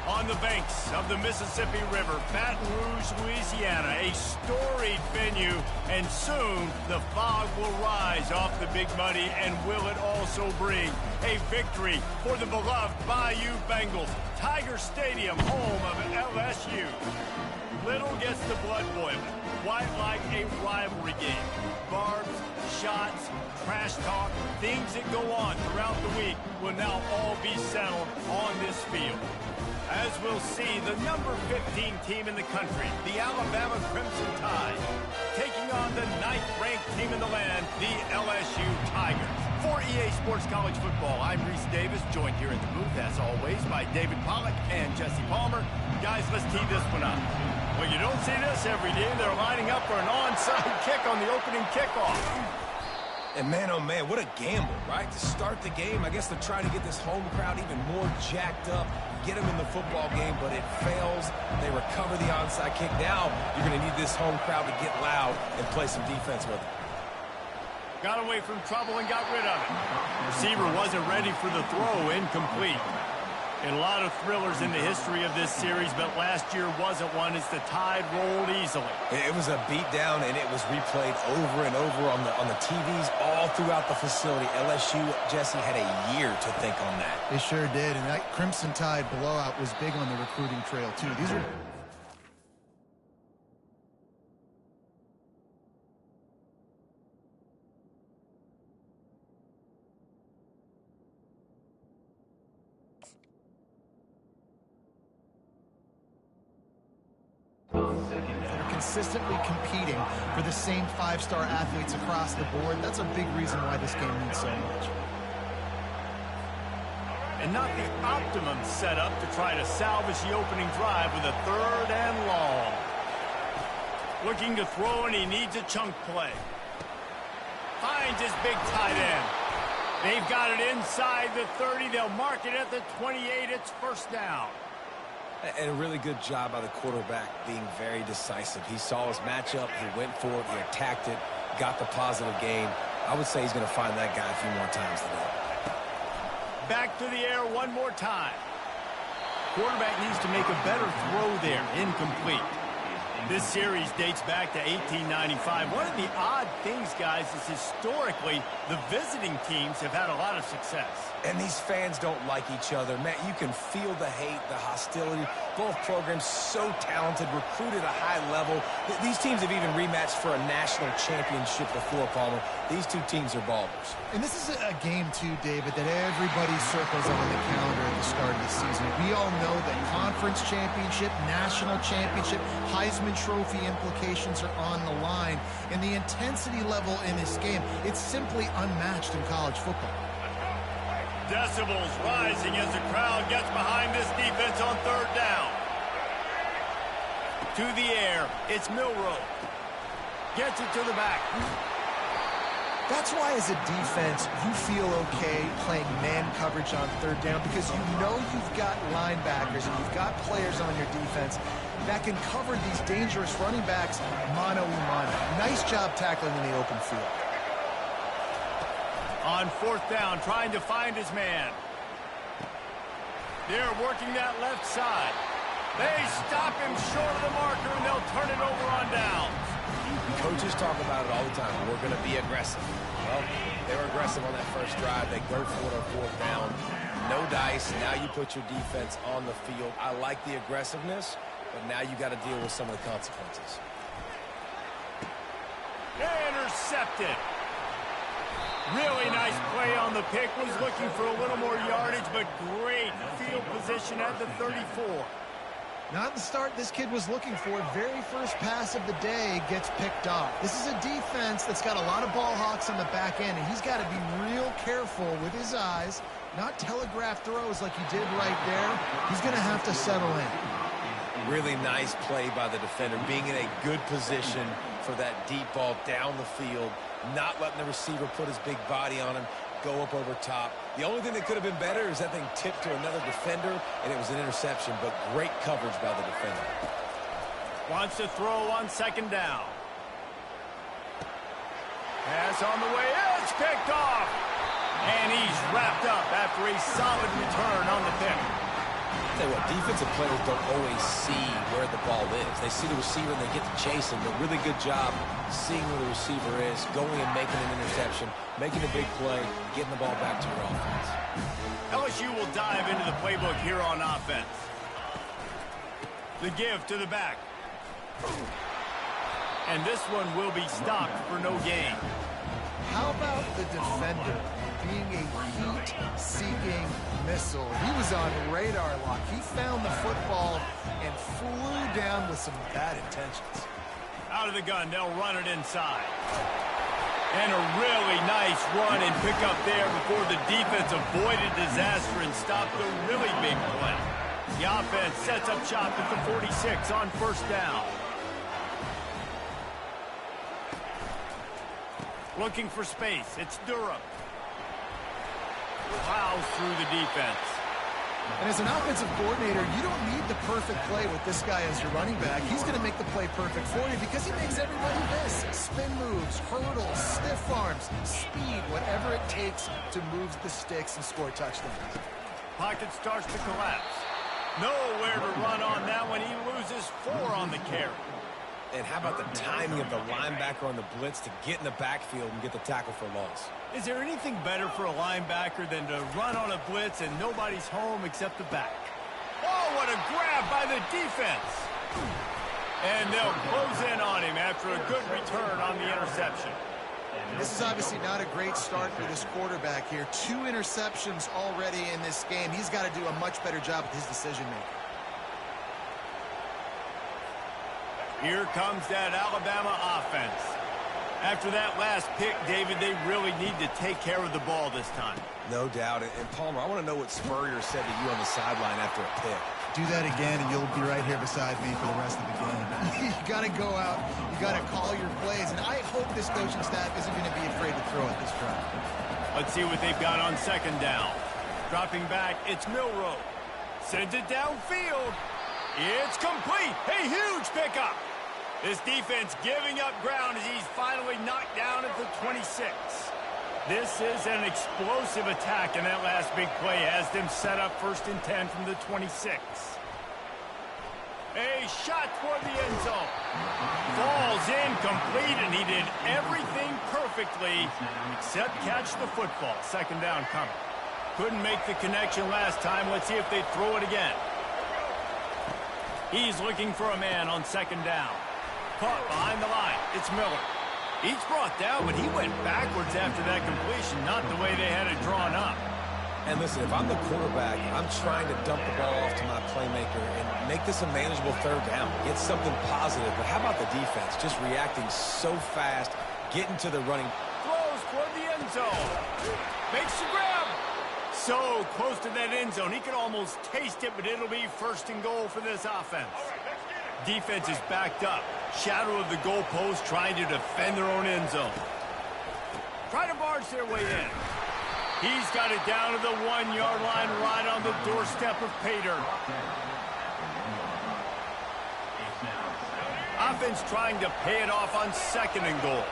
On the banks of the Mississippi River, Baton Rouge, Louisiana, a storied venue, and soon the fog will rise off the Big Muddy, and will it also bring a victory for the beloved Bayou Bengals. Tiger Stadium, home of LSU. Little gets the blood boiling, quite like a rivalry game. Barbs, shots, trash talk, things that go on throughout the week will now all be settled on this field. As we'll see, the number 15 team in the country, the Alabama Crimson Tide, taking on the 9th-ranked team in the land, the LSU Tigers. For EA Sports College Football, I'm Reese Davis, joined here at the booth, as always, by David Pollack and Jesse Palmer. Guys, let's tee this one up. Well, you don't see this every day. They're lining up for an onside kick on the opening kickoff. And man, oh man, what a gamble, right? To start the game, I guess they're trying to get this home crowd even more jacked up, get them in the football game, but it fails. They recover the onside kick. Now you're going to need this home crowd to get loud and play some defense with them. Got away from trouble and got rid of it. Receiver wasn't ready for the throw, incomplete. And a lot of thrillers in the history of this series, but last year wasn't one as the Tide rolled easily. It was a beatdown, and it was replayed over and over on the TVs all throughout the facility. LSU, Jesse, had a year to think on that. They sure did, and that Crimson Tide blowout was big on the recruiting trail, too. These are... that are consistently competing for the same five-star athletes across the board. That's a big reason why this game means so much. And not the optimum setup to try to salvage the opening drive with a 3rd and long. Looking to throw, and he needs a chunk play. Finds his big tight end. They've got it inside the 30. They'll mark it at the 28. It's first down. And a really good job by the quarterback being very decisive. He saw his matchup, he went for it, he attacked it, got the positive gain. I would say he's going to find that guy a few more times today. Back to the air one more time. Quarterback needs to make a better throw there. Incomplete. This series dates back to 1895. One of the odd things, guys, is historically the visiting teams have had a lot of success. And these fans don't like each other. Man, you can feel the hate, the hostility. Both programs so talented, recruited at a high level. These teams have even rematched for a national championship before, Palmer. These two teams are ballers. And this is a game, too, David, that everybody circles on the calendar at the start of the season. We all know that conference championship, national championship, Heisman Trophy implications are on the line. And the intensity level in this game, it's simply unmatched in college football. Decibels rising as the crowd gets behind this defense on 3rd down. To the air, it's Milroe. Gets it to the back. That's why, as a defense, you feel okay playing man coverage on 3rd down, because you know you've got linebackers and you've got players on your defense that can cover these dangerous running backs mano-a-mano. Nice job tackling in the open field. On 4th down, trying to find his man. They're working that left side. They stop him short of the marker, and they'll turn it over on downs. Coaches talk about it all the time. We're going to be aggressive. Well, they were aggressive on that first drive. They go for it on 4th down. No dice. Now you put your defense on the field. I like the aggressiveness, but now you got to deal with some of the consequences. Intercepted. Really nice play on the pick. Was looking for a little more yardage, but great field position at the 34. Not the start this kid was looking for. Very first pass of the day gets picked off. This is a defense that's got a lot of ball hawks on the back end, and he's got to be real careful with his eyes, not telegraph throws like he did right there. He's going to have to settle in. Really nice play by the defender, being in a good position for that deep ball down the field, not letting the receiver put his big body on him, go up over top. The only thing that could have been better is that thing tipped to another defender, and it was an interception, but great coverage by the defender. Wants to throw on 2nd down. Pass on the way. It's picked off. And he's wrapped up after a solid return on the pick. Tell you what, defensive players don't always see where the ball is. They see the receiver and they get to chase him. A really good job seeing where the receiver is, going and making an interception, making a big play, getting the ball back to your offense. LSU will dive into the playbook here on offense. The give to the back. And this one will be stopped for no gain. How about the defender being a heat-seeking missile? He was on radar lock. He found the football and flew down with some bad intentions. Out of the gun, they'll run it inside. And a really nice run and pick up there before the defense avoided disaster and stopped a really big play. The offense sets up shop at the 46 on first down. Looking for space. It's Durham. Plows through the defense. And as an offensive coordinator, you don't need the perfect play with this guy as your running back. He's going to make the play perfect for you because he makes everybody miss. Spin moves, hurdles, stiff arms, speed, whatever it takes to move the sticks and score touchdowns. Pocket starts to collapse. Nowhere to run on that one. He loses 4 on the carry. And how about the timing of the linebacker on the blitz to get in the backfield and get the tackle for loss? Is there anything better for a linebacker than to run on a blitz and nobody's home except the back? Oh, what a grab by the defense. And they'll close in on him after a good return on the interception. This is obviously not a great start for this quarterback here. 2 interceptions already in this game. He's got to do a much better job with his decision-making. Here comes that Alabama offense. After that last pick, David, they really need to take care of the ball this time. No doubt. And Palmer, I want to know what Spurrier said to you on the sideline after a pick. Do that again, and you'll be right here beside me for the rest of the game. You got to go out. You got to call your plays. And I hope this coaching staff isn't going to be afraid to throw at this drive. Let's see what they've got on second down. Dropping back, it's Milroe. Sends it downfield. It's complete. A huge pickup. This defense giving up ground as he's finally knocked down at the 26. This is an explosive attack, and that last big play has them set up 1st and 10 from the 26. A shot toward the end zone. Falls incomplete, and he did everything perfectly except catch the football. Second down coming. Couldn't make the connection last time. Let's see if they throw it again. He's looking for a man on second down. Caught behind the line. It's Miller. He's brought down, but he went backwards after that completion, not the way they had it drawn up. And listen, if I'm the quarterback, I'm trying to dump the ball off to my playmaker and make this a manageable third down. Get something positive. But how about the defense? Just reacting so fast, getting to the running. Throws for the end zone. Makes the grab. So close to that end zone. He could almost taste it, but it'll be 1st and goal for this offense. Defense is backed up. Shadow of the goalpost trying to defend their own end zone. Try to barge their way in. He's got it down to the 1-yard line right on the doorstep of Pater. Offense trying to pay it off on 2nd and goal.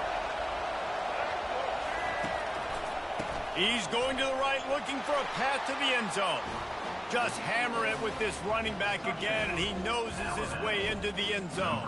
He's going to the right looking for a path to the end zone. Just hammer it with this running back again, and he noses his way into the end zone.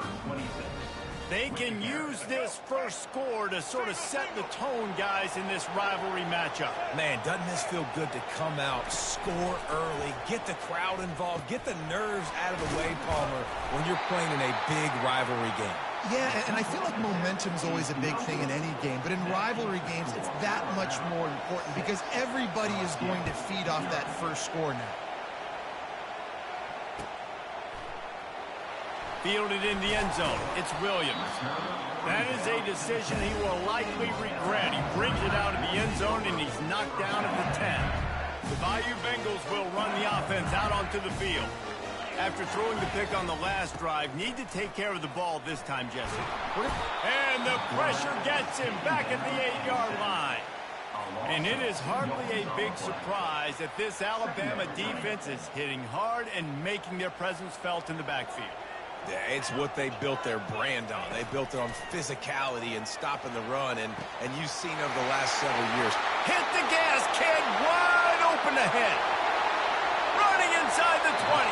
They can use this first score to sort of set the tone, guys, in this rivalry matchup. Man, doesn't this feel good to come out, score early, get the crowd involved, get the nerves out of the way, Palmer, when you're playing in a big rivalry game? Yeah, and I feel like momentum is always a big thing in any game, but in rivalry games, it's that much more important because everybody is going to feed off that first score now. Fielded in the end zone. It's Williams. That is a decision he will likely regret. He brings it out of the end zone, and he's knocked down at the 10. The Bayou Bengals will run the offense out onto the field. After throwing the pick on the last drive, need to take care of the ball this time, Jesse. And the pressure gets him back at the 8-yard line. And it is hardly a big surprise that this Alabama defense is hitting hard and making their presence felt in the backfield. Yeah, it's what they built their brand on. They built it on physicality and stopping the run, and you've seen over the last several years. Hit the gas, kid, wide open ahead. Running in inside the 20.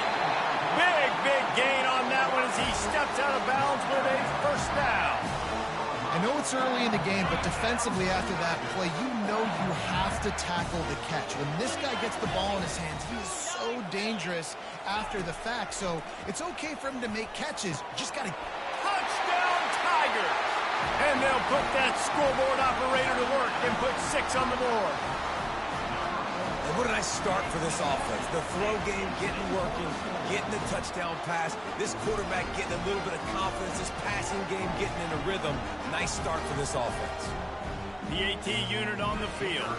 Big gain on that one as he steps out of bounds with a first down. I know it's early in the game, but defensively after that play, you know you have to tackle the catch. When this guy gets the ball in his hands, he is so dangerous after the fact. So it's okay for him to make catches. Just got to... Touchdown, Tiger! And they'll put that scoreboard operator to work and put 6 on the board. What did I start for this offense? The throw game getting working, getting the touchdown pass. This quarterback getting a little bit of confidence. This passing game getting in a rhythm. Nice start for this offense. The AT unit on the field.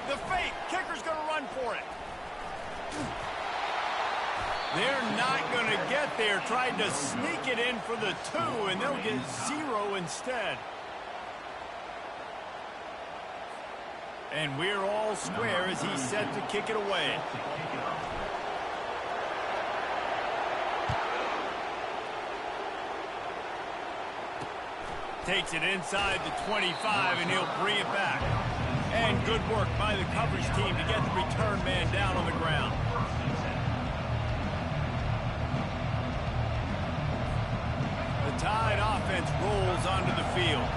The fake. Kicker's going to run for it. They're not going to get there. Tried to sneak it in for the 2, and they'll get 0 instead. And we're all square as he's set to kick it away. Takes it inside the 25, and he'll bring it back. And good work by the coverage team to get the return man down on the ground. The Tide offense rolls onto the field.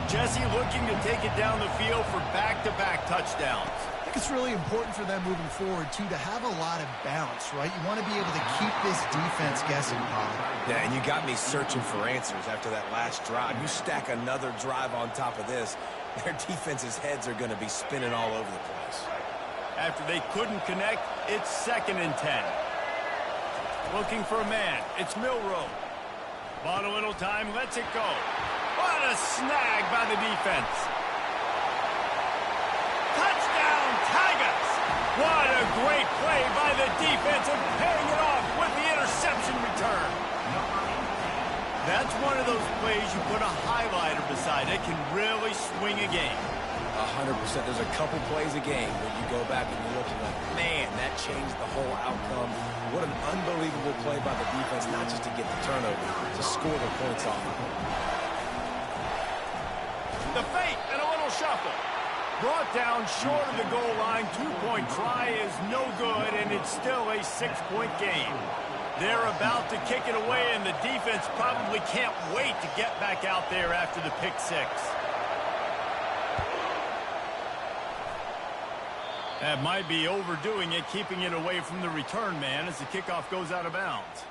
Jesse looking to take it down the field for back-to-back touchdowns. I think it's really important for them moving forward, too, to have a lot of bounce, right? You want to be able to keep this defense guessing, Paul. Yeah, and you got me searching for answers after that last drive. You stack another drive on top of this, their defense's heads are going to be spinning all over the place. After they couldn't connect, it's 2nd and 10. Looking for a man. It's Milroe. Bought a little time, lets it go. What a snag by the defense. Touchdown, Tigers! What a great play by the defense and paying it off with the interception return. That's one of those plays you put a highlighter beside. It can really swing a game. 100%. There's a couple plays a game where you go back and you look and like, man, that changed the whole outcome. What an unbelievable play by the defense, not just to get the turnover, to score the points off of it. The fake and a little shuffle. Brought down short of the goal line. 2-point try is no good, and it's still a 6-point game. They're about to kick it away, and the defense probably can't wait to get back out there after the pick 6. That might be overdoing it, keeping it away from the return man as the kickoff goes out of bounds.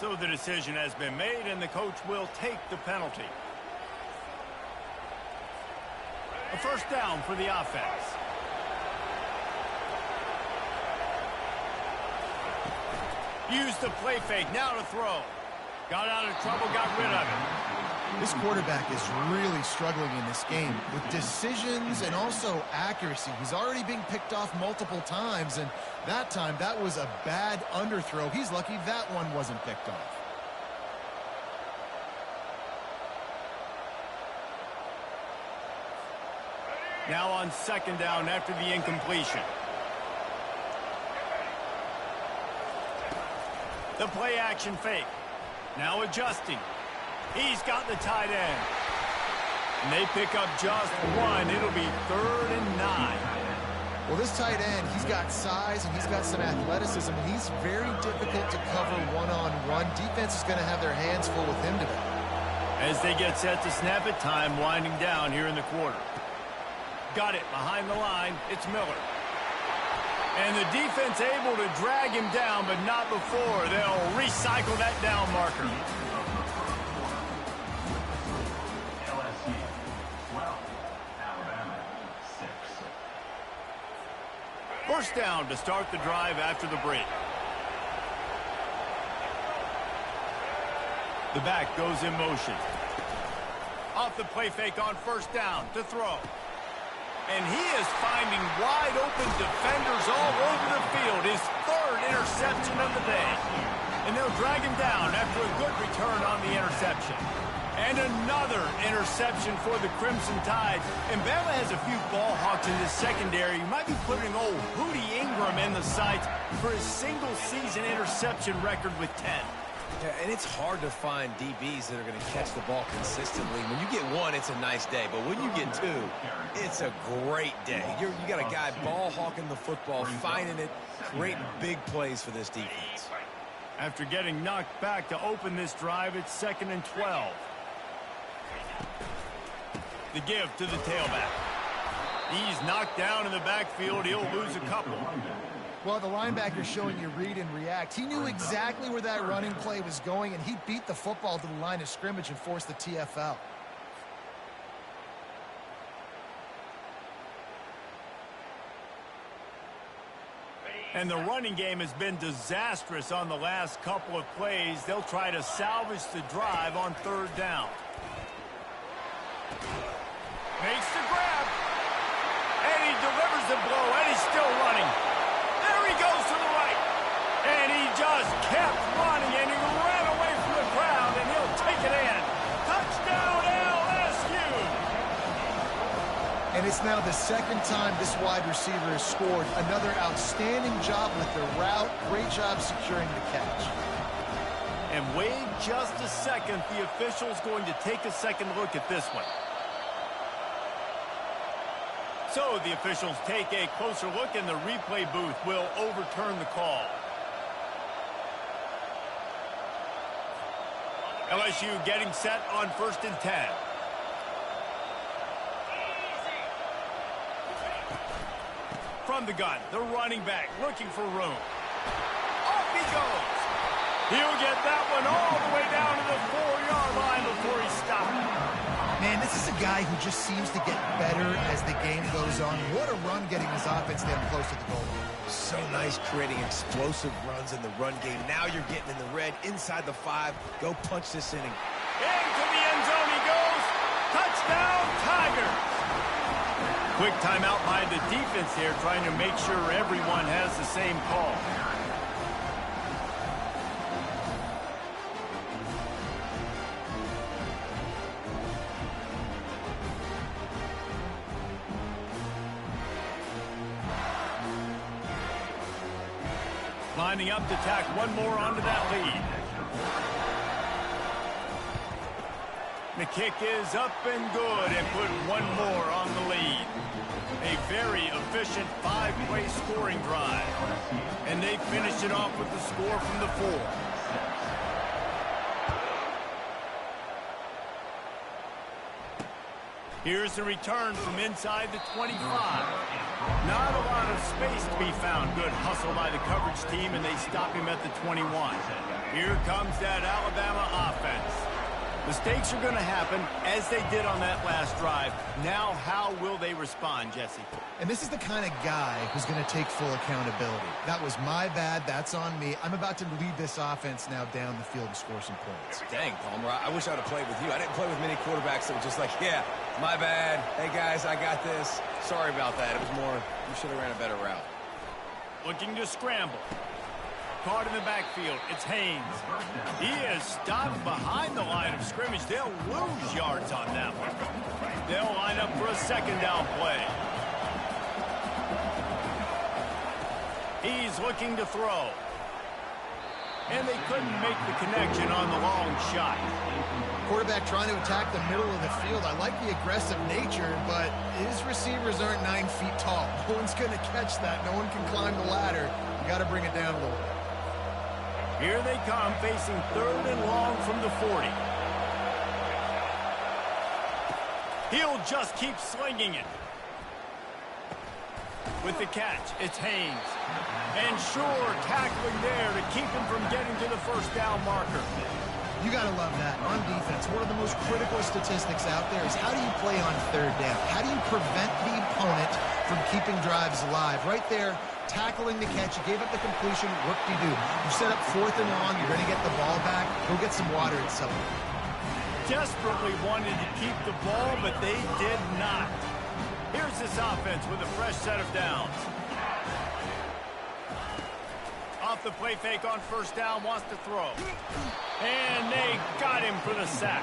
So the decision has been made, and the coach will take the penalty. A first down for the offense. Used the play fake, now to throw. Got out of trouble, got rid of it. This quarterback is really struggling in this game with decisions and also accuracy. He's already being picked off multiple times, and that time, that was a bad underthrow. He's lucky that one wasn't picked off. Now on 2nd down after the incompletion. The play action fake. Now adjusting. He's got the tight end. And they pick up just 1. It'll be 3rd and 9. Well, this tight end, he's got size and he's got some athleticism, and he's very difficult to cover one-on-one. Defense is going to have their hands full with him today. As they get set to snap it, time winding down here in the quarter. Got it behind the line. It's Miller. And the defense able to drag him down, but not before. They'll recycle that down marker. LSU 12, Alabama 6. First down to start the drive after the break. The back goes in motion. Off the play fake on first down to throw. And he is finding wide open defenders all over the field. His 3rd interception of the day. And they'll drag him down after a good return on the interception. And another interception for the Crimson Tide. And Bama has a few ball hawks in this secondary. You might be putting old Hootie Ingram in the sights for his single-season interception record with 10. Yeah, and it's hard to find DBs that are going to catch the ball consistently. When you get one, it's a nice day. But when you get two, it's a great day. You got a guy ball hawking the football, finding it, creating big plays for this defense. After getting knocked back to open this drive, it's 2nd and 12. The give to the tailback. He's knocked down in the backfield. He'll lose a couple. Well, the linebacker's showing you read and react. He knew exactly where that running play was going, and he beat the football to the line of scrimmage and forced the TFL. And the running game has been disastrous on the last couple of plays. They'll try to salvage the drive on 3rd down. Makes the grab. And he delivers the blow, and he's still running. There he goes to the right. And he just kept running, and he ran away from the crowd, and he'll take it in. Touchdown, LSU! And it's now the 2nd time this wide receiver has scored. Another outstanding job with the route. Great job securing the catch. And wait just a second. The official's going to take a second look at this one. So the officials take a closer look, and the replay booth will overturn the call. LSU getting set on 1st and 10. From the gun, the running back looking for room. Off he goes. He'll get that one all the way down to the 4-yard line before he stopped. Man, this is a guy who just seems to get better as the game goes on. What a run getting his offense down close to the goal line. So nice creating explosive runs in the run game. Now you're getting in the red, inside the 5. Go punch this inning. Into the end zone he goes. Touchdown, Tigers. Quick timeout by the defense here, trying to make sure everyone has the same call. Lining up to tack one more onto that lead. The kick is up and good, and put one more on the lead. A very efficient 5-play scoring drive. And they finish it off with the score from the 4. Here's the return from inside the 25. Not a lot of space to be found. Good hustle by the coverage team, and they stop him at the 21. Here comes that Alabama offense. Mistakes are going to happen, as they did on that last drive. Now, how will they respond, Jesse? And this is the kind of guy who's going to take full accountability. That was my bad. That's on me. I'm about to lead this offense now down the field and score some points. Dang, Palmer, I wish I would have played with you. I didn't play with many quarterbacks that were just like, yeah, my bad. Hey, guys, I got this. Sorry about that. It was more, you should have ran a better route. Looking to scramble. Caught in the backfield. It's Haynes. He is stopped behind the line of scrimmage. They'll lose yards on that one. They'll line up for a 2nd down play. He's looking to throw. And they couldn't make the connection on the long shot. Quarterback trying to attack the middle of the field. I like the aggressive nature, but his receivers aren't 9 feet tall. No one's going to catch that. No one can climb the ladder. You got to bring it down a little bit. Here they come, facing 3rd and long from the 40. He'll just keep slinging it. With the catch, it's Haynes. And sure, tackling there to keep him from getting to the 1st down marker. You got to love that. On defense, one of the most critical statistics out there is how do you play on 3rd down? How do you prevent the opponent from keeping drives alive? Right there, tackling the catch. You gave up the completion. What do? You set up 4th and long. You're going to get the ball back. Go get some water and something. Desperately wanted to keep the ball, but they did not. Here's this offense with a fresh set of downs. Off the play fake on 1st down, wants to throw. And they got him for the sack.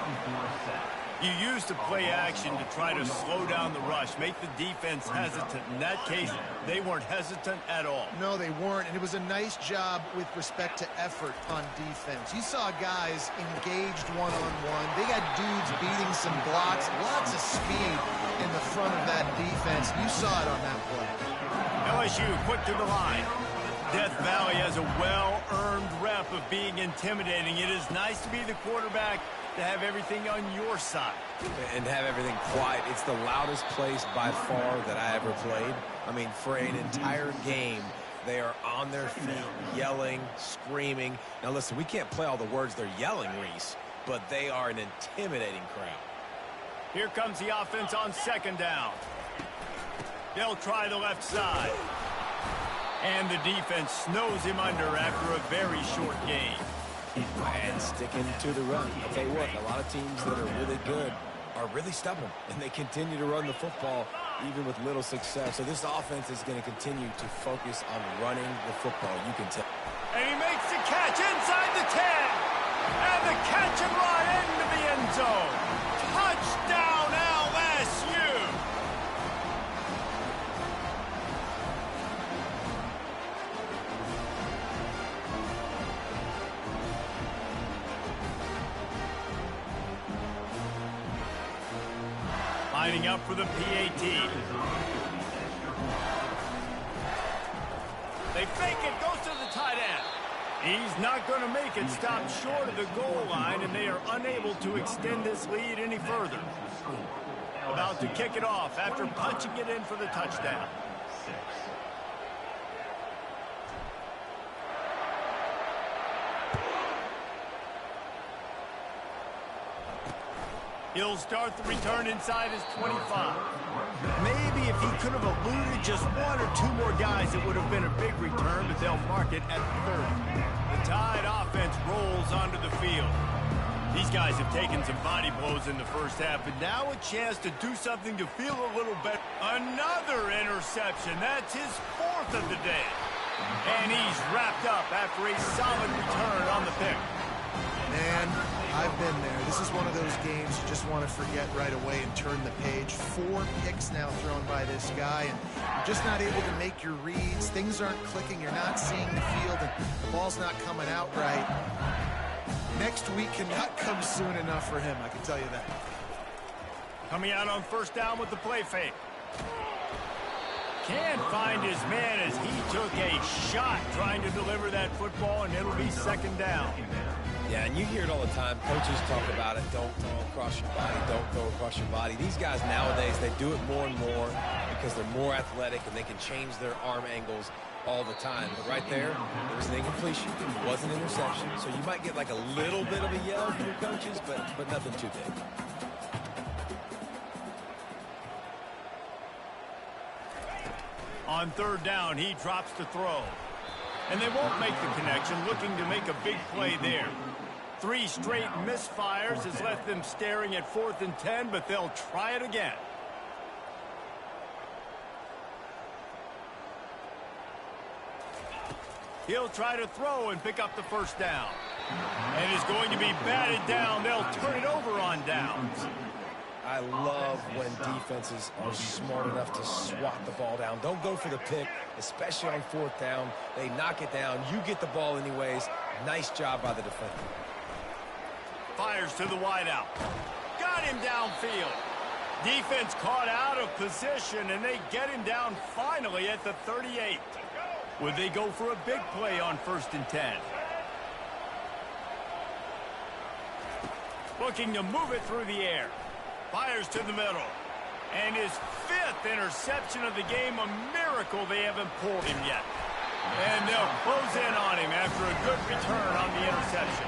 You use the play action to try to slow down the rush, make the defense hesitant. In that case, they weren't hesitant at all. No, they weren't, and it was a nice job with respect to effort on defense. You saw guys engaged one-on-one. They got dudes beating some blocks, lots of speed in the front of that defense. You saw it on that play. LSU quick to the line. Death Valley has a well-earned rep of being intimidating. It is nice to be the quarterback, to have everything on your side. And have everything quiet. It's the loudest place by far that I ever played. I mean, for an entire game, they are on their feet, yelling, screaming. Now, listen, we can't play all the words they're yelling, Reese, but they are an intimidating crowd. Here comes the offense on second down. They'll try the left side. And the defense snows him under after a very short game. And sticking to the run. I'll tell you what, a lot of teams that are really good are really stubborn, and they continue to run the football even with little success. So this offense is going to continue to focus on running the football. You can tell. And he makes the catch inside the 10. And the catch and run into the end zone. Touchdown, LSU. Lining up for the PAT. They fake it, goes to the tight end. He's not going to make it, stop short of the goal line, and they are unable to extend this lead any further. About to kick it off after punching it in for the touchdown. He'll start the return inside his 25. Maybe if he could have eluded just one or two more guys, it would have been a big return, but they'll mark it at 30. The Tide offense rolls onto the field. These guys have taken some body blows in the first half, but now a chance to do something to feel a little better. Another interception. That's his fourth of the day. And he's wrapped up after a solid return on the pick. Man, I've been there. This is one of those games you just want to forget right away and turn the page. 4 picks now thrown by this guy, and you're just not able to make your reads. Things aren't clicking. You're not seeing the field, and the ball's not coming out right. Next week cannot come soon enough for him, I can tell you that. Coming out on first down with the play fake. Can't find his man as he took a shot trying to deliver that football, and it'll be second down. Yeah, and you hear it all the time. Coaches talk about it. Don't throw across your body. Don't throw across your body. These guys nowadays, they do it more and more because they're more athletic and they can change their arm angles all the time. But right there was an incompletion. It was an interception. So you might get like a little bit of a yell from your coaches, but nothing too big. On third down, he drops to throw. And they won't make the connection, looking to make a big play there. 3 straight misfires has left them staring at 4th and 10, but they'll try it again. He'll try to throw and pick up the first down. And is going to be batted down. They'll turn it over on downs. I love when defenses are smart enough to swat the ball down. Don't go for the pick, especially on 4th down. They knock it down. You get the ball anyways. Nice job by the defender. Fires to the wideout. Got him downfield. Defense caught out of position, and they get him down finally at the 38. Would they go for a big play on 1st and 10? Looking to move it through the air. Fires to the middle. And his 5th interception of the game, a miracle they haven't pulled him yet. And they'll close in on him after a good return on the interception.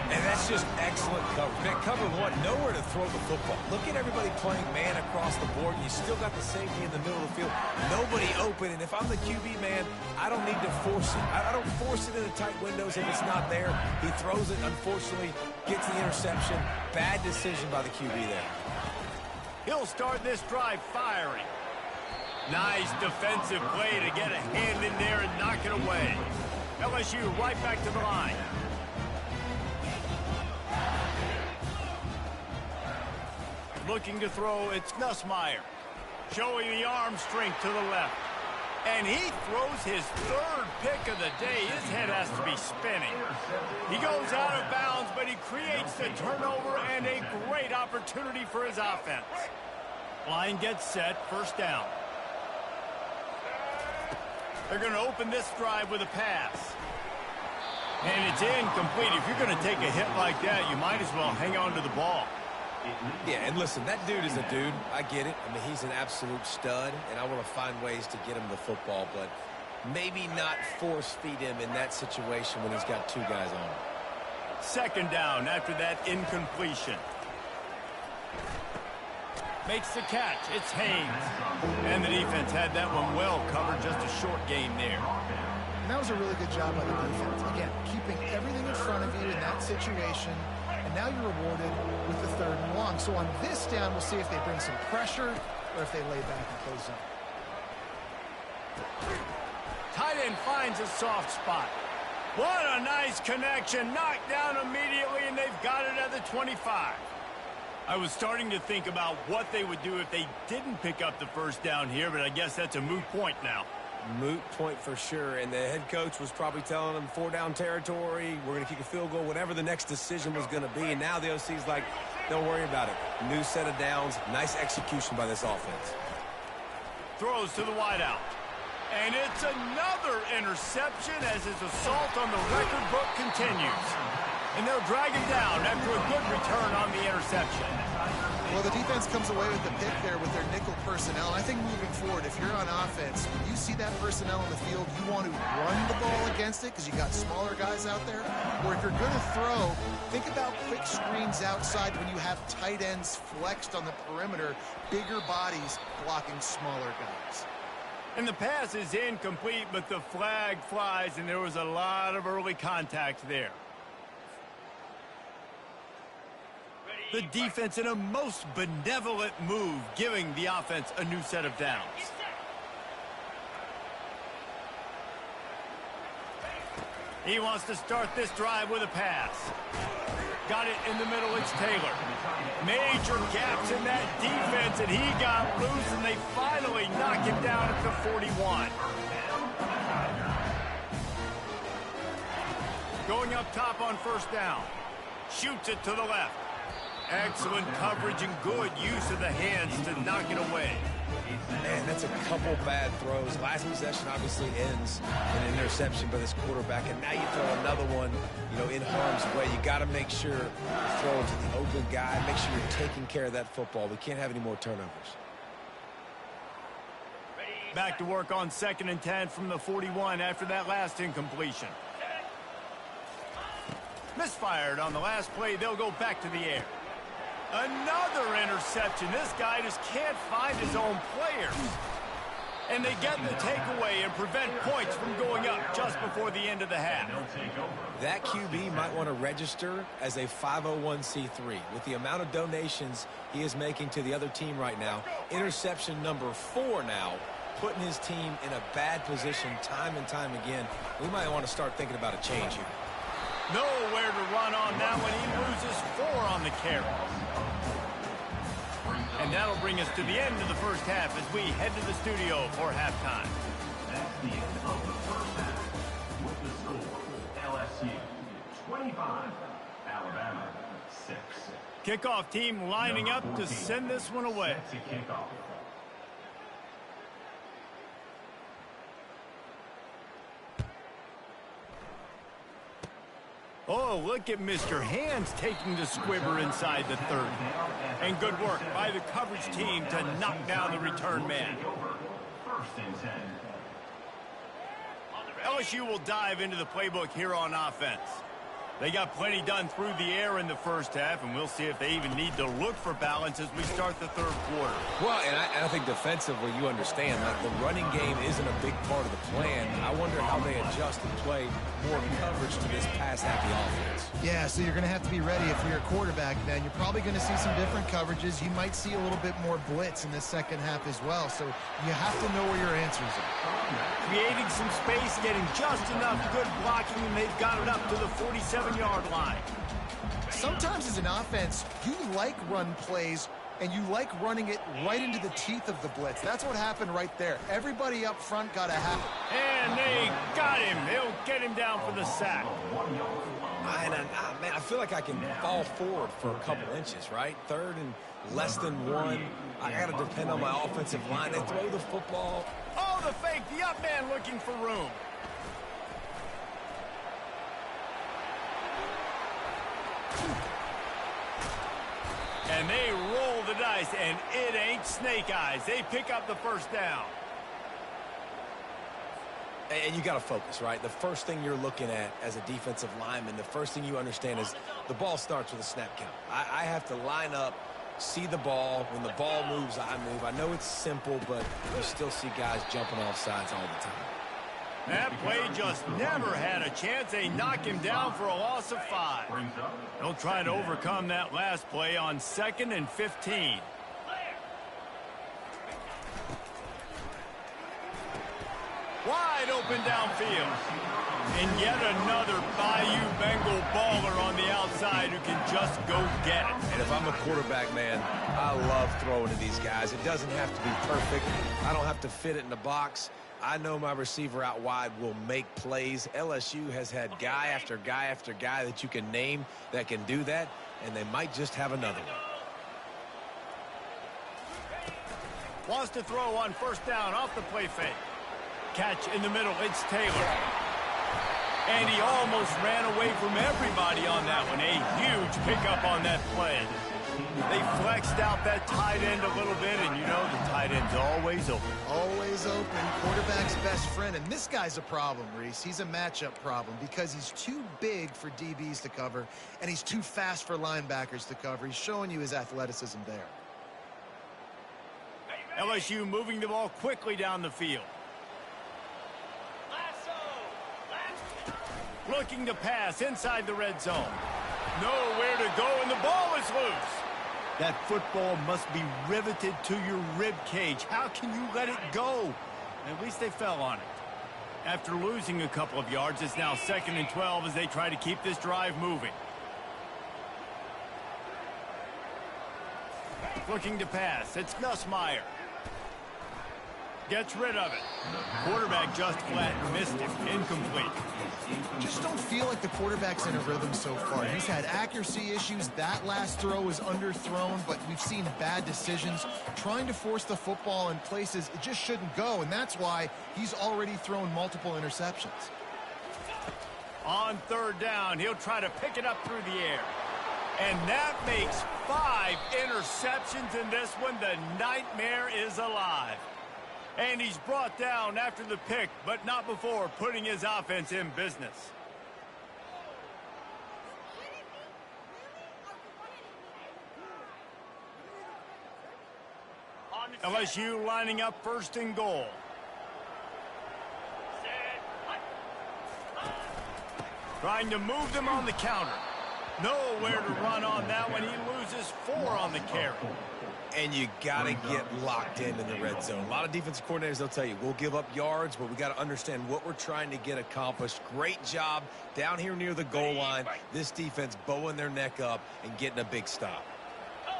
And that's just excellent coverage. Man, cover 1, nowhere to throw the football. Look at everybody playing man across the board. You still got the safety in the middle of the field. Nobody open. And if I'm the QB, man, I don't need to force it. I don't force it into tight windows if it's not there. He throws it, unfortunately, gets the interception. Bad decision by the QB there. He'll start this drive firing. Nice defensive play to get a hand in there and knock it away. LSU right back to the line. looking to throw. It's Nussmeier. Showing the arm strength to the left. And he throws his third pick of the day. His head has to be spinning. He goes out of bounds, but he creates the turnover and a great opportunity for his offense. Line gets set, first down. They're going to open this drive with a pass. And it's incomplete. If you're going to take a hit like that, you might as well hang on to the ball. Yeah, and listen, that dude is a dude. I get it. I mean, he's an absolute stud, and I want to find ways to get him the football, but maybe not force feed him in that situation when he's got two guys on him. Second down after that incompletion. Makes the catch. It's Haynes. And the defense had that one well covered. Just a short gain there. And that was a really good job by the defense. Again, keeping everything in front of you in that situation. And now you're rewarded with the 3rd and long. So on this down, we'll see if they bring some pressure or if they lay back and play zone. Tight end finds a soft spot. What a nice connection. Knocked down immediately, and they've got it at the 25. I was starting to think about what they would do if they didn't pick up the first down here, but I guess that's a moot point now. Moot point for sure, and the head coach was probably telling them 4-down territory, we're going to kick a field goal, whatever the next decision was going to be, and now the OC's like, don't worry about it. New set of downs, nice execution by this offense. Throws to the wideout. And it's another interception as his assault on the record book continues. And they'll drag him down after a good return on the interception. Well, the defense comes away with the pick there with their nickel personnel. And I think moving forward, if you're on offense, when you see that personnel in the field, you want to run the ball against it because you got smaller guys out there. Or if you're going to throw, think about quick screens outside when you have tight ends flexed on the perimeter, bigger bodies blocking smaller guys. And the pass is incomplete, but the flag flies, and there was a lot of early contact there. The defense in a most benevolent move, giving the offense a new set of downs. He wants to start this drive with a pass. Got it in the middle, it's Taylor. Major gaps in that defense, and he got loose, and they finally knock him down at the 41. Going up top on first down. Shoots it to the left. Excellent coverage and good use of the hands to knock it away. Man, that's a couple bad throws. Last possession obviously ends in an interception by this quarterback, and now you throw another one, in harm's way. You got to make sure you throw it to the open guy. Make sure you're taking care of that football. We can't have any more turnovers. Back to work on 2nd and 10 from the 41 after that last incompletion. Misfired on the last play. They'll go back to the air. Another interception. This guy just can't find his own players. And they get the takeaway and prevent points from going up just before the end of the half. That QB might want to register as a 501c3. With the amount of donations he is making to the other team right now, interception number 4 now, putting his team in a bad position time and time again. We might want to start thinking about a change here. Nowhere to run on that one. He loses 4 on the carry. And that'll bring us to the end of the first half as we head to the studio for halftime. That's the end of the first half. With the score, LSU 25, Alabama 6. Kickoff team lining up to send this one away. Set to kick off. Oh, look at Mr. Hands taking the squibber inside the 30. And good work by the coverage team to knock down the return man. First and 10. LSU will dive into the playbook here on offense. They got plenty done through the air in the first half, and we'll see if they even need to look for balance as we start the 3rd quarter. Well, and I think defensively, you understand, like the running game isn't a big part of the plan. I wonder how they adjust and play more coverage to this pass-happy offense. Yeah, so you're going to have to be ready if you're a quarterback, then. You're probably going to see some different coverages. You might see a little bit more blitz in the second half as well, so you have to know where your answers are. Creating some space, getting just enough good blocking, and they've got it up to the 47-yard line. Sometimes as an offense, you like run plays and you like running it right into the teeth of the blitz. That's what happened right there. Everybody up front got a half. And they got him. They'll get him down for the sack. Man, I feel like I can fall forward for a couple inches, right? Third and less than one. I got to depend on my offensive line. They throw the football. Oh, the fake. The up man looking for room. And they roll the dice, and it ain't snake eyes. They pick up the first down. And you got to focus, right? The first thing you're looking at as a defensive lineman, the first thing you understand is the ball starts with a snap count. I have to line up, see the ball. When the ball moves, I move. I know it's simple, but you still see guys jumping off sides all the time. That play just never had a chance. They knock him down for a loss of 5. They'll try to overcome that last play on 2nd and 15. Wide open downfield. And yet another Bayou Bengal baller on the outside who can just go get it. And if I'm a quarterback, man, I love throwing to these guys. It doesn't have to be perfect. I don't have to fit it in the box. I know my receiver out wide will make plays. LSU has had guy after guy after guy that you can name that can do that, and they might just have another one. Wants to throw on first down off the play fake. Catch in the middle. It's Taylor. And he almost ran away from everybody on that one. A huge pickup on that play. They flexed out that tight end a little bit, and you know the tight end's always open. Always open. Quarterback's best friend. And this guy's a problem, Reese. He's a matchup problem because he's too big for DBs to cover, and he's too fast for linebackers to cover. He's showing you his athleticism there. LSU moving the ball quickly down the field. Looking to pass inside the red zone. Nowhere to go, and the ball is loose. That football must be riveted to your rib cage. How can you let it go? At least they fell on it. After losing a couple of yards, it's now 2nd and 12 as they try to keep this drive moving. Looking to pass. It's Nussmeier. Gets rid of it. Quarterback just flat missed it. Incomplete. Just don't feel like the quarterback's in a rhythm so far. He's had accuracy issues. That last throw was underthrown, but we've seen bad decisions. Trying to force the football in places it just shouldn't go, and that's why he's already thrown multiple interceptions. On 3rd down, he'll try to pick it up through the air. And that makes 5 interceptions in this one. The nightmare is alive. And he's brought down after the pick, but not before putting his offense in business. LSU lining up 1st and goal. Trying to move them on the counter. Nowhere to run on that one. He loses 4 on the carry. And you got to get locked in the red zone. A lot of defensive coordinators, they'll tell you, we'll give up yards, but we got to understand what we're trying to get accomplished. Great job down here near the goal line. This defense bowing their neck up and getting a big stop.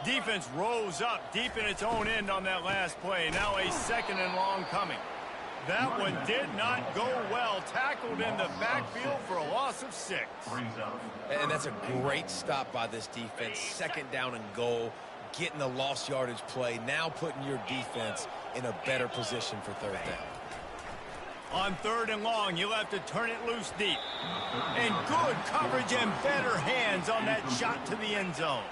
Defense rose up deep in its own end on that last play. Now a 2nd and long coming. That one did not go well. Tackled in the backfield for a loss of 6. And that's a great stop by this defense. 2nd down and goal. Getting the lost yardage play, now putting your defense in a better position for 3rd down. On 3rd and long, you'll have to turn it loose deep. And good coverage and better hands on that shot to the end zone.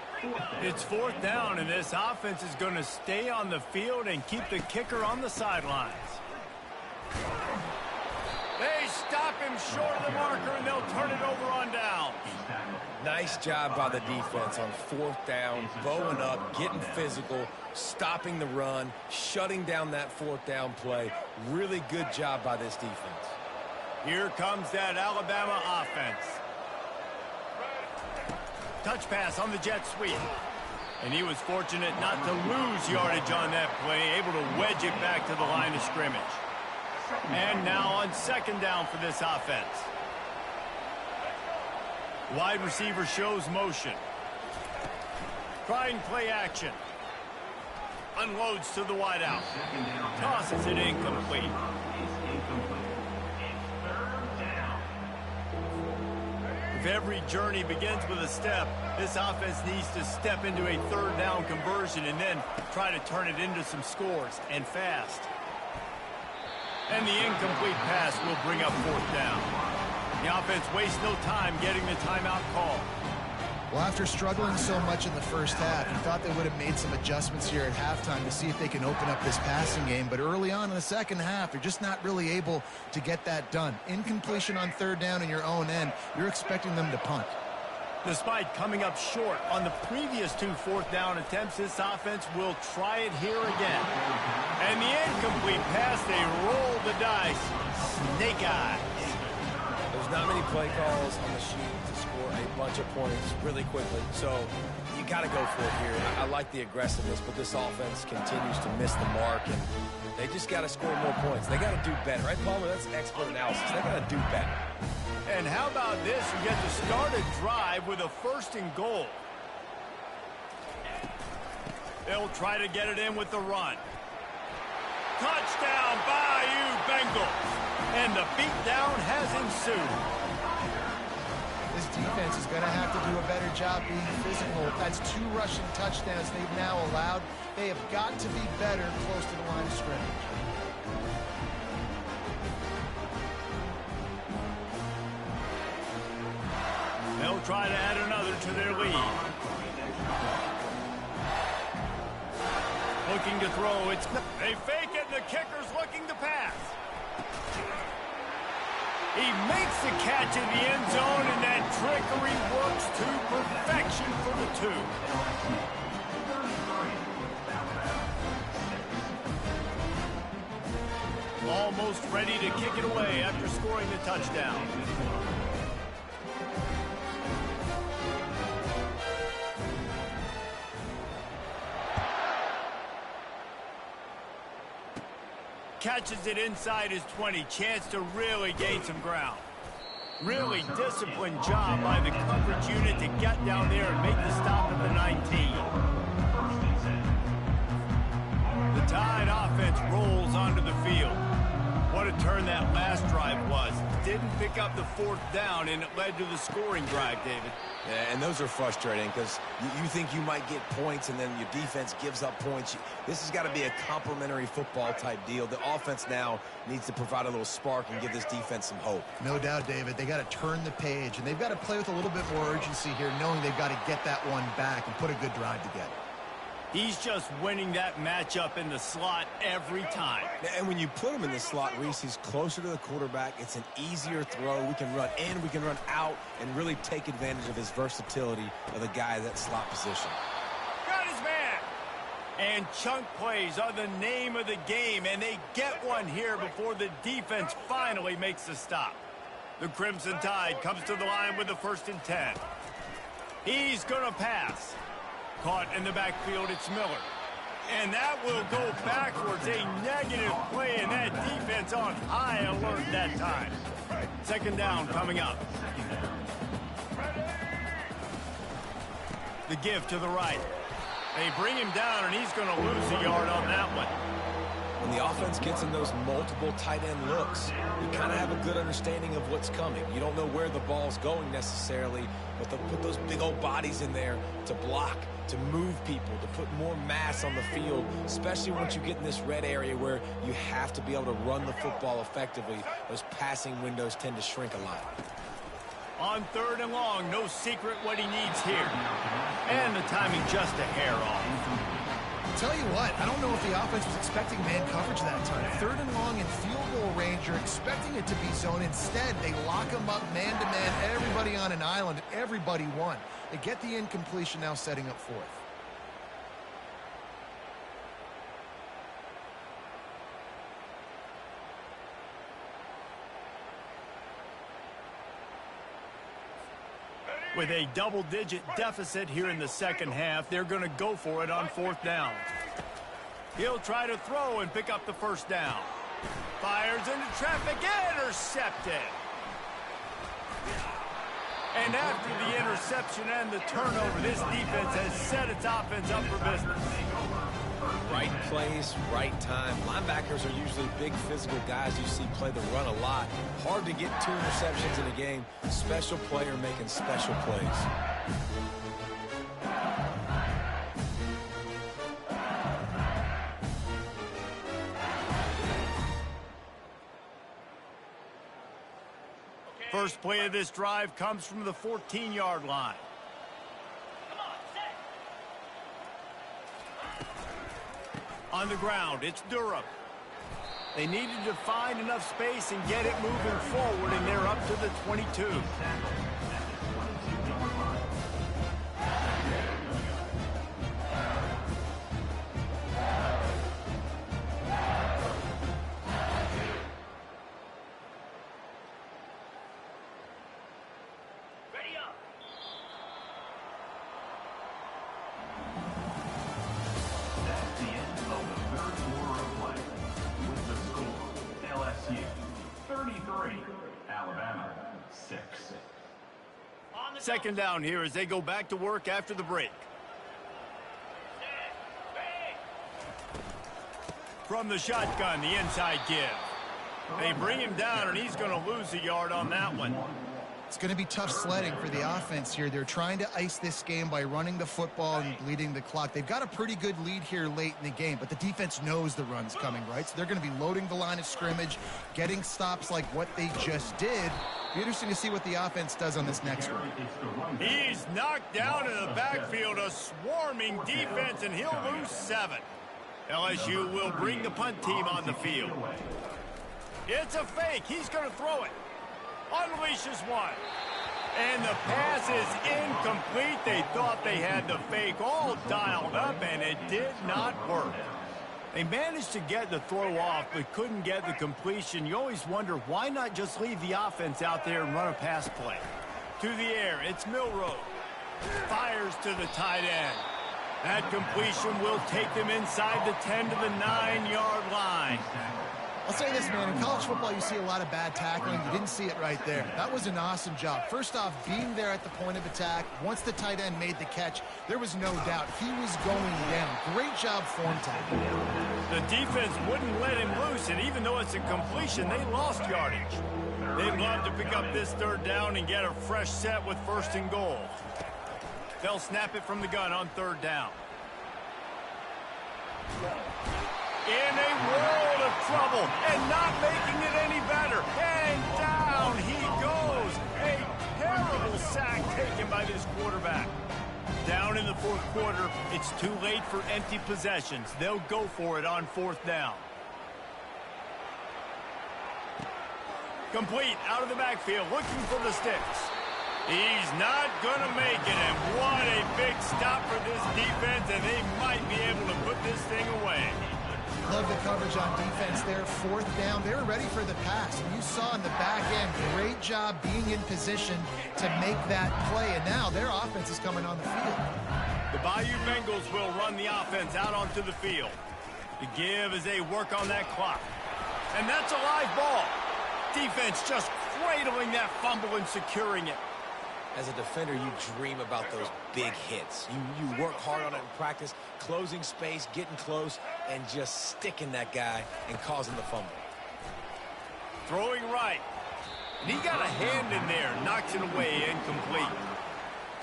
It's 4th down, and this offense is going to stay on the field and keep the kicker on the sidelines. They stop him short of the marker, and they'll turn it over on down. Nice job by the defense on 4th down, bowing up, getting physical, stopping the run, shutting down that 4th down play. Really good job by this defense. Here comes that Alabama offense. Touch pass on the jet sweep. And he was fortunate not to lose yardage on that play, able to wedge it back to the line of scrimmage. And now on 2nd down for this offense. Wide receiver shows motion. Trying play action. Unloads to the wideout. Tosses it incomplete. If every journey begins with a step, this offense needs to step into a third down conversion and then try to turn it into some scores, and fast. And the incomplete pass will bring up fourth down. The offense wastes no time getting the timeout call. Well, after struggling so much in the first half, you thought they would have made some adjustments here at halftime to see if they can open up this passing game. But early on in the second half, they're just not really able to get that done. Incompletion on third down in your own end, you're expecting them to punt. Despite coming up short on the previous 2 fourth-down attempts, this offense will try it here again. And the incomplete pass, they roll the dice. Snake eyes. There's not many play calls on the sheet to score a bunch of points really quickly, so you got to go for it here. I like the aggressiveness, but this offense continues to miss the mark, and they just got to score more points. They got to do better, right, Palmer? That's expert analysis. They got to do better. And how about this? You get to start a drive with a 1st and goal. They'll try to get it in with the run. Touchdown, Bayou Bengals. And the beatdown has ensued. This defense is going to have to do a better job being physical. That's 2 rushing touchdowns they've now allowed. They have got to be better close to the line of scrimmage. They'll try to add another to their lead. Looking to throw. They fake it, and the kicker's looking to pass. He makes the catch in the end zone, and that trickery works to perfection for the 2. Almost ready to kick it away after scoring the touchdown. Catches it inside his 20. Chance to really gain some ground. Really disciplined job by the coverage unit to get down there and make the stop at the 19. The Tide offense rolls onto the field. What a turn that last drive was. Didn't pick up the 4th down, and it led to the scoring drive, David. Yeah, and those are frustrating because you think you might get points and then your defense gives up points. This has got to be a complementary football type deal. The offense now needs to provide a little spark and give this defense some hope. No doubt, David. They got to turn the page, and they've got to play with a little bit more urgency here, knowing they've got to get that one back and put a good drive together. He's just winning that matchup in the slot every time. And when you put him in the slot, Reese, he's closer to the quarterback. It's an easier throw. We can run in, we can run out, and really take advantage of his versatility of the guy at that slot position. Got his man. And chunk plays are the name of the game, and they get one here before the defense finally makes the stop. The Crimson Tide comes to the line with the 1st and 10. He's going to pass. Caught in the backfield, it's Miller. And that will go backwards. A negative play, and that defense on high alert that time. 2nd down coming up. The give to the right. They bring him down, and he's going to lose a yard on that one. When the offense gets in those multiple tight end looks, you kind of have a good understanding of what's coming. You don't know where the ball's going necessarily, but they'll put those big old bodies in there to block, to move people, to put more mass on the field, especially once you get in this red area where you have to be able to run the football effectively. Those passing windows tend to shrink a lot. On 3rd and long, no secret what he needs here. And the timing just a hair off. Tell you what, I don't know if the offense was expecting man coverage that time. 3rd and long in field goal range, you're expecting it to be zone. Instead, they lock them up man-to-man, everybody on an island, everybody won. They get the incompletion, now setting up 4th. With a double-digit deficit here in the second half, they're going to go for it on 4th down. He'll try to throw and pick up the 1st down. Fires into traffic, intercepted. And after the interception and the turnover, this defense has set its offense up for business. Right place, right time. Linebackers are usually big physical guys you see play the run a lot. Hard to get 2 interceptions in a game. Special player making special plays. First play of this drive comes from the 14-yard line. On the ground, it's Durham. They needed to find enough space and get it moving forward, and they're up to the 22. Second down here as they go back to work after the break. From the shotgun, the inside give. They bring him down, and he's going to lose a yard on that one. It's going to be tough sledding for the offense here. They're trying to ice this game by running the football and bleeding the clock. They've got a pretty good lead here late in the game, but the defense knows the run's coming, right? So they're going to be loading the line of scrimmage, getting stops like what they just did. Be interesting to see what the offense does on this next one. He's knocked down in the backfield, a swarming defense, and he'll lose 7. LSU will bring the punt team on the field. It's a fake. He's going to throw it. Unleashes one. And the pass is incomplete. They thought they had the fake all dialed up, and it did not work. They managed to get the throw off, but couldn't get the completion. You always wonder, why not just leave the offense out there and run a pass play? To the air, it's Milroe. Fires to the tight end. That completion will take them inside the 10 to the 9-yard line. I'll say this, man. In college football, you see a lot of bad tackling. You didn't see it right there. That was an awesome job. First off, being there at the point of attack. Once the tight end made the catch, there was no doubt he was going down. Great job form tackling. The defense wouldn't let him loose, and even though it's a completion, they lost yardage. They'd love to pick up this third down and get a fresh set with 1st and goal. They'll snap it from the gun on 3rd down. In a world of trouble and not making it any better. And down he goes. A terrible sack taken by this quarterback. Down in the 4th quarter, it's too late for empty possessions. They'll go for it on 4th down. Complete out of the backfield, looking for the sticks. He's not going to make it, and what a big stop for this defense, and they might be able to put this thing away. Love the coverage on defense there. 4th down. They were ready for the pass. And you saw in the back end, great job being in position to make that play. And now their offense is coming on the field. The Bayou Bengals will run the offense out onto the field. The give as they work on that clock. And that's a live ball. Defense just cradling that fumble and securing it. As a defender, you dream about those big hits. You work hard on it in practice, closing space, getting close, and just sticking that guy and causing the fumble. Throwing right. And he got a hand in there, knocks it away, incomplete.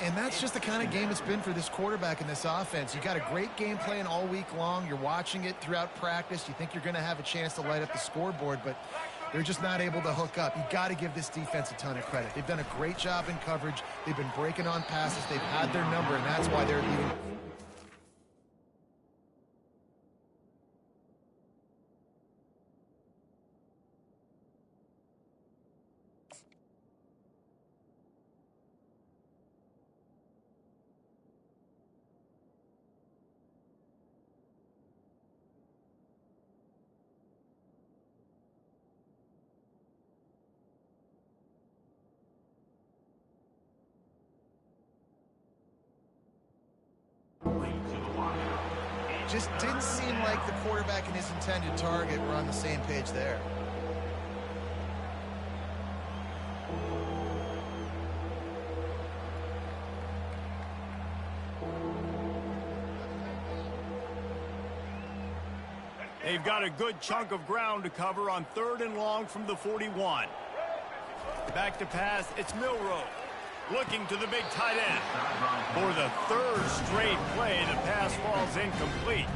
And that's just the kind of game it's been for this quarterback in this offense. You got a great game plan all week long. You're watching it throughout practice. You think you're going to have a chance to light up the scoreboard, but they're just not able to hook up. You got to give this defense a ton of credit. They've done a great job in coverage. They've been breaking on passes. They've had their number, and that's why they're leading. Just didn't seem like the quarterback and his intended target were on the same page there. They've got a good chunk of ground to cover on 3rd and long from the 41. Back to pass, it's Milroe. Looking to the big tight end. For the 3rd straight play, the pass falls incomplete.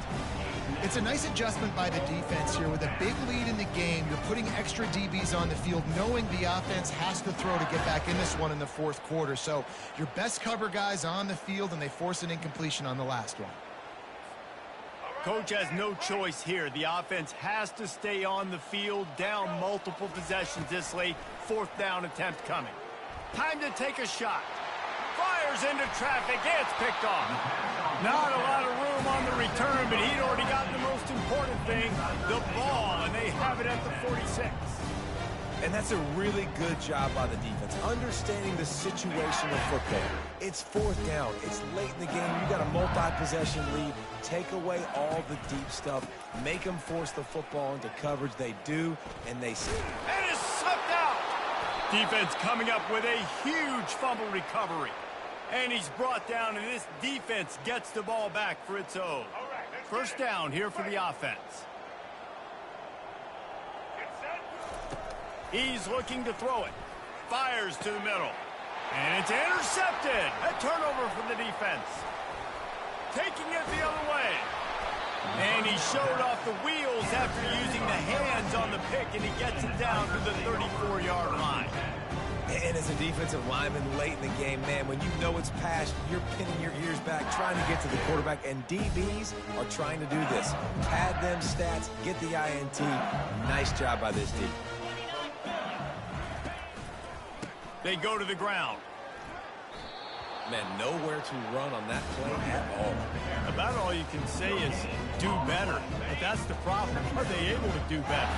It's a nice adjustment by the defense here. With a big lead in the game, you're putting extra DBs on the field, knowing the offense has to throw to get back in this one in the 4th quarter. So your best cover guys on the field, and they force an incompletion on the last one. Coach has no choice here. The offense has to stay on the field, down multiple possessions this late. 4th down attempt coming. Time to take a shot. Fires into traffic. It's picked off. Not a lot of room on the return, but he'd already gotten the most important thing, the ball, and they have it at the 46. And that's a really good job by the defense, understanding the situation of football. It's 4th down. It's late in the game. You got a multi-possession lead. Take away all the deep stuff. Make them force the football into coverage. They do, and they see. And it's slipped out. Defense coming up with a huge fumble recovery. And he's brought down, and this defense gets the ball back for its own. 1st down here for the offense. He's looking to throw it. Fires to the middle. And it's intercepted. A turnover for the defense. Taking it the other way. And he showed off the wheels after using the hands on the pick, and he gets it down to the 34-yard line. And as a defensive lineman late in the game, man, when you know it's past, you're pinning your ears back, trying to get to the quarterback, and DBs are trying to do this. Pad them stats, get the INT. Nice job by this D. They go to the ground. Man, nowhere to run on that play at all. About all you can say is do better. But that's the problem. Are they able to do better?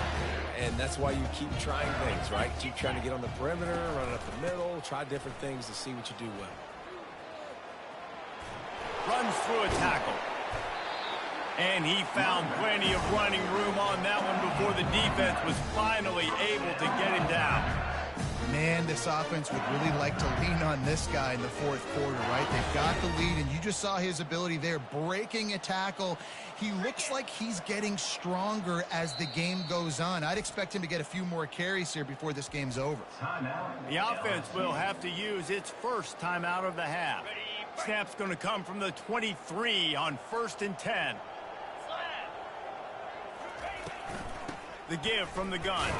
And that's why you keep trying things, right? Keep trying to get on the perimeter, run it up the middle, try different things to see what you do well. Runs through a tackle. And he found plenty of running room on that one before the defense was finally able to get him down. Man, this offense would really like to lean on this guy in the 4th quarter, right? They've got the lead, and you just saw his ability there, breaking a tackle. He looks like he's getting stronger as the game goes on. I'd expect him to get a few more carries here before this game's over. The offense will have to use its 1st timeout of the half. Snap's going to come from the 23 on 1st and 10. The give from the gun.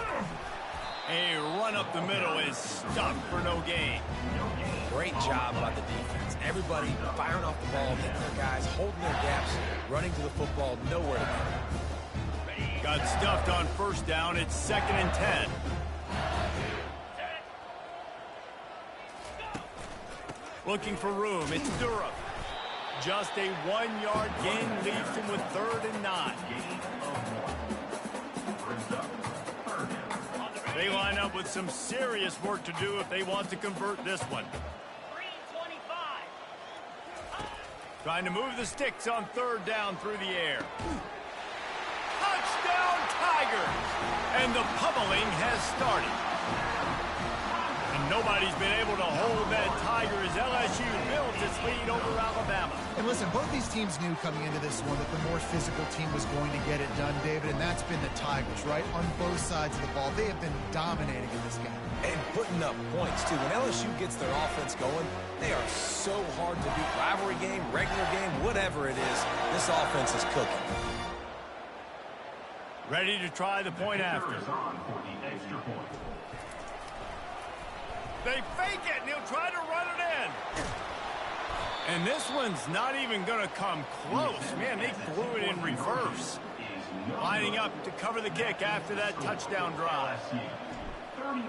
A run up the middle is stuck for no gain. Great job by the defense. Everybody firing off the ball, hitting their guys, holding their gaps, running to the football, nowhere to go. Got stuffed on 1st down. It's 2nd and 10. Looking for room. It's Durham. Just a 1-yard gain leaves him with 3rd and 9. They line up with some serious work to do if they want to convert this one. Trying to move the sticks on 3rd down through the air. Touchdown Tigers! And the pummeling has started. And nobody's been able to hold that Tiger as LSU builds its lead over Alabama. And listen, both these teams knew coming into this one that the more physical team was going to get it done, David, and that's been the Tigers, right? On both sides of the ball. They have been dominating in this game. And putting up points, too. When LSU gets their offense going, they are so hard to beat. Rivalry game, regular game, whatever it is, this offense is cooking. Ready to try the point after. They fake it, and he'll try to run it in. And this one's not even going to come close. Man, they threw it in reverse. Lining up to cover the kick after that touchdown drive. 39,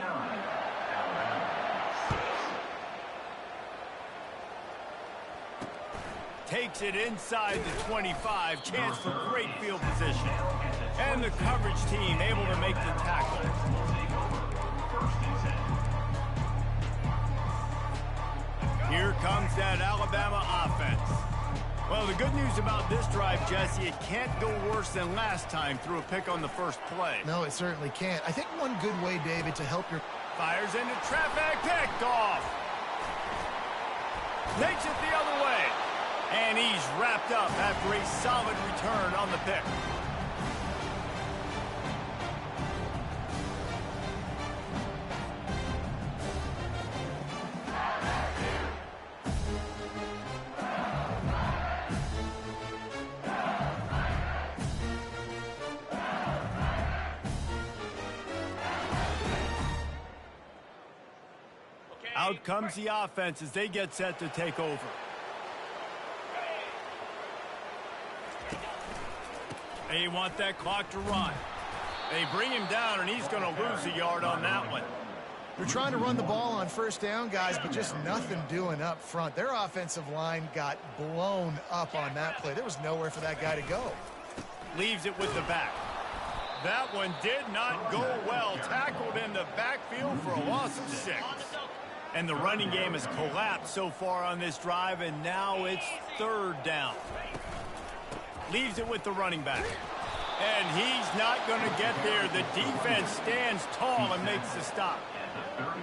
Alabama. Takes it inside the 25. Chance for great field position. And the coverage team able to make the tackle. Here comes that Alabama offense. Well, the good news about this drive, Jesse, it can't go worse than last time through a pick on the 1st play. No, it certainly can't. I think one good way, David, to help your... Fires into traffic, picked off. Takes it the other way. And he's wrapped up after a solid return on the pick. Out comes the offense as they get set to take over. They want that clock to run. They bring him down, and he's going to lose a yard on that one. They're trying to run the ball on first down, guys, but just nothing doing up front. Their offensive line got blown up on that play. There was nowhere for that guy to go. Leaves it with the back. That one did not go well. Tackled in the backfield for a loss of 6. And the running game has collapsed so far on this drive, and now it's 3rd down. Leaves it with the running back. And he's not going to get there. The defense stands tall and makes the stop.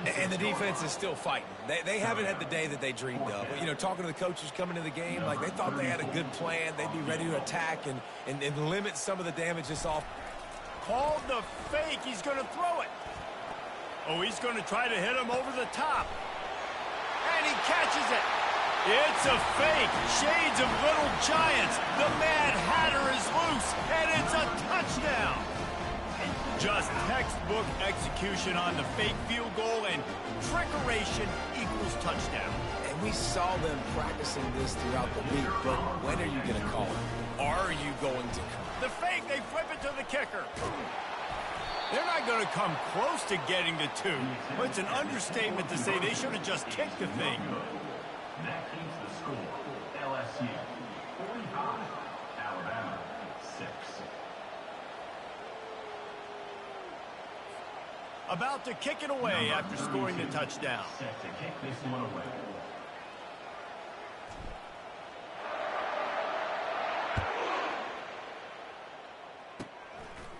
And the defense is still fighting. They haven't had the day that they dreamed of. You know, talking to the coaches coming to the game, like they thought they had a good plan. They'd be ready to attack and limit some of the damage this off. Called the fake. He's going to throw it. Oh, he's going to try to hit him over the top. And he catches it. It's a fake. Shades of Little Giants. The Mad Hatter is loose, and it's a touchdown. Just textbook execution on the fake field goal, and trickeration equals touchdown. And we saw them practicing this throughout the week, but when are you going to call it? Are you going to call it? The fake, they flip it to the kicker. They're not going to come close to getting to 2. But it's an understatement to say they should have just kicked the thing. That keeps the score. LSU 45, Alabama 6. About to kick it away after scoring the touchdown. Set to kick this one away.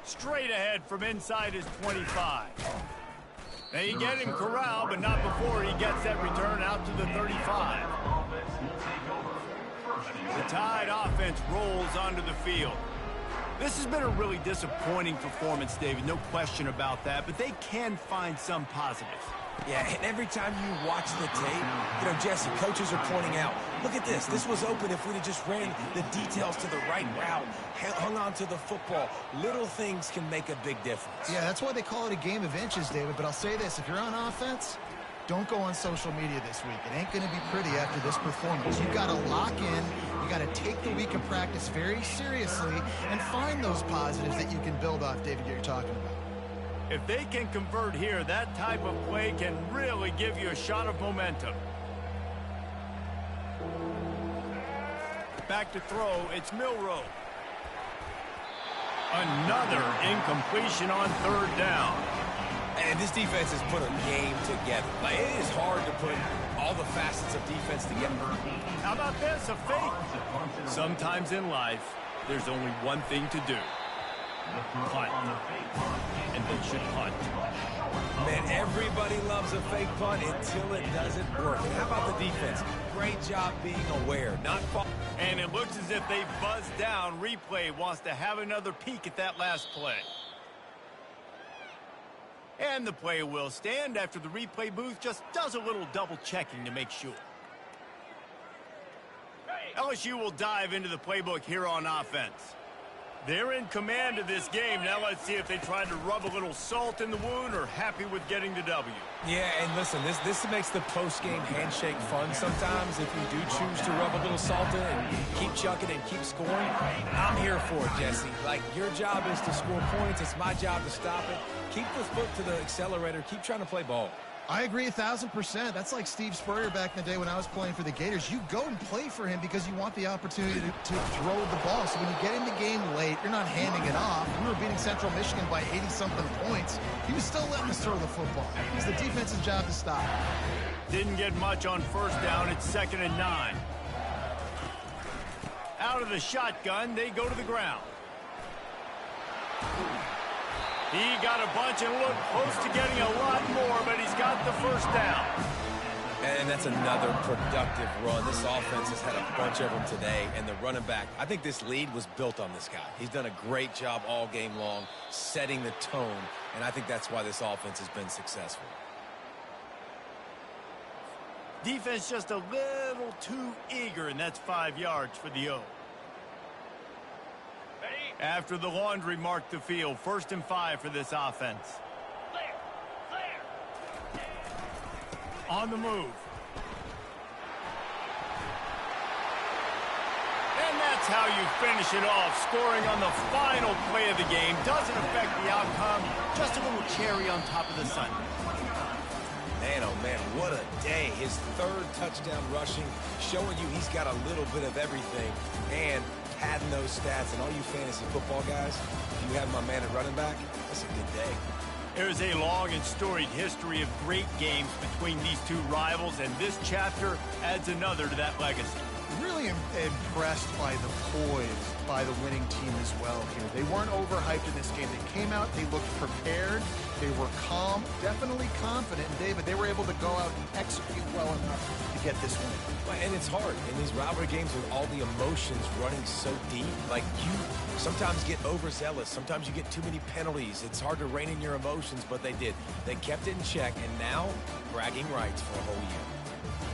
Straight ahead from inside his 25. They get him corralled, but not before he gets that return out to the 35. The Tide offense rolls onto the field. This has been a really disappointing performance, David, no question about that, but they can find some positives. Yeah, and every time you watch the tape, you know, Jesse, coaches are pointing out, look at this. This was open if we'd have just ran the details to the right route, hung on to the football. Little things can make a big difference. Yeah, that's why they call it a game of inches, David. But I'll say this, if you're on offense, don't go on social media this week. It ain't going to be pretty after this performance. You've got to lock in. You got to take the week of practice very seriously and find those positives that you can build off, David, you're talking about. If they can convert here, that type of play can really give you a shot of momentum. Back to throw, it's Milroe. Another incompletion on 3rd down. And this defense has put a game together. Like, it is hard to put all the facets of defense together. How about this, a fake? Sometimes in life, there's only one thing to do. Punt. And they should punt. Man, everybody loves a fake punt until it doesn't work. And how about the defense? Great job being aware, not fall. And it looks as if they buzzed down. Replay wants to have another peek at that last play. And the play will stand after the replay booth just does a little double checking to make sure. LSU will dive into the playbook here on offense. They're in command of this game. Now let's see if they try to rub a little salt in the wound or happy with getting the W. Yeah, and listen, this makes the post-game handshake fun sometimes if you do choose to rub a little salt in and keep chucking and keep scoring. I'm here for it, Jesse. Like, your job is to score points. It's my job to stop it. Keep the foot to the accelerator. Keep trying to play ball. I agree 1,000%. That's like Steve Spurrier back in the day when I was playing for the Gators. You go and play for him because you want the opportunity to throw the ball. So when you get in the game late, you're not handing it off. We were beating Central Michigan by 80-something points. He was still letting us throw the football. It's the defense's job to stop. Didn't get much on 1st down. It's 2nd and 9. Out of the shotgun, they go to the ground. He got a bunch and looked close to getting a lot more, but he's got the 1st down. And that's another productive run. This offense has had a bunch of them today, and the running back, I think this lead was built on this guy. He's done a great job all game long, setting the tone, and I think that's why this offense has been successful. Defense just a little too eager, and that's 5 yards for the O. After the laundry marked the field, 1st and 5 for this offense. on the move. And that's how you finish it off. Scoring on the final play of the game doesn't affect the outcome. Just a little cherry on top of the sun. Man, oh man, what a day. His third touchdown rushing, showing you he's got a little bit of everything and padding those stats. And all you fantasy football guys, if you have my man at running back, that's a good day. There's a long and storied history of great games between these two rivals, and this chapter adds another to that legacy. Really impressed by the poise by the winning team as well here. They weren't overhyped in this game. They came out, they looked prepared, they were calm, definitely confident. And David, they were able to go out and execute well enough to get this win. And it's hard in these rivalry games with all the emotions running so deep. Like, you sometimes get overzealous. Sometimes you get too many penalties. It's hard to rein in your emotions, but they did. They kept it in check, and now bragging rights for a whole year.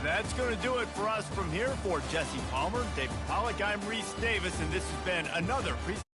That's going to do it for us from here. For Jesse Palmer, David Pollack, I'm Reese Davis, and this has been another presentation.